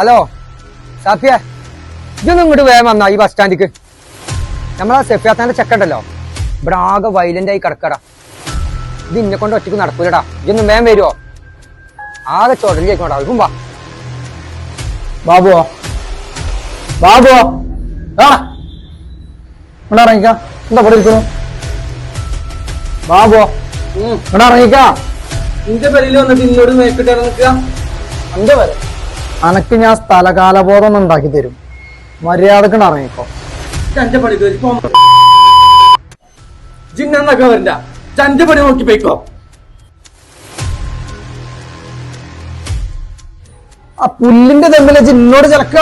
Hello സാഫിയ, ഇതൊന്നും ഇങ്ങോട്ട് വേഗം വന്നാ ഈ ബസ് സ്റ്റാൻഡിക്ക്. നമ്മളാ സെഫിയാത്താന്റെ ചെക്കണ്ടല്ലോ, ഇവിടെ ആകെ വൈലന്റ് ആയി കിടക്കടാ. ഇത് ഇന്നെ കൊണ്ട് ഒറ്റക്ക് നടക്കൂലടാ. ഇതൊന്നും വേഗം വരുവോ? ആകെ ചൊടലിയേക്കോടാ. ഇപ്പം വാ. ബാബുവോ ബാബുവോ ഇവിടെ ഇറങ്ങിക്ക. എന്താ ഇവിടെ ഇരിക്കുന്നു? ബാബുവോ ഇവിടെ ഇറങ്ങിക്ക. നിന്റെ പേരിൽ വന്നിട്ട് ഇന്നോട് മേക്കിട്ട് നിൽക്കുക. എന്റെ പേര് അനക്ക് ഞാൻ സ്ഥലകാലബോധം ഒന്ന് ഉണ്ടാക്കി തരും. മര്യാദക്ക് ഇറങ്ങിക്കോ. എന്റെ പണി ജിന്നൊക്കെ വരണ്ട. എന്റെ പണി നോക്കി പോയിക്കോ. ആ പുല്ലിന്റെ തമ്മിൽ ജിന്നോട് ചിലക്ക.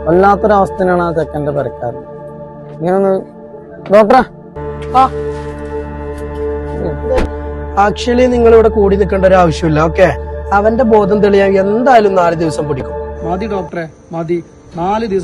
വല്ലാത്തൊരവസ്ഥയാണ് ആ ചെക്കന്റെ പെരക്കാരൻ. ഇങ്ങനൊന്ന് ഡോക്ടറെ ആക്ച്വലി നിങ്ങൾ ഇവിടെ കൂടി നിൽക്കേണ്ട ഒരു ആവശ്യമില്ല. ഓക്കെ, അവന്റെ ബോധം തെളിയാൻ എന്തായാലും 4 ദിവസം പിടിക്കും. മതി ഡോക്ടറെ, മതി. 4 ദിവസം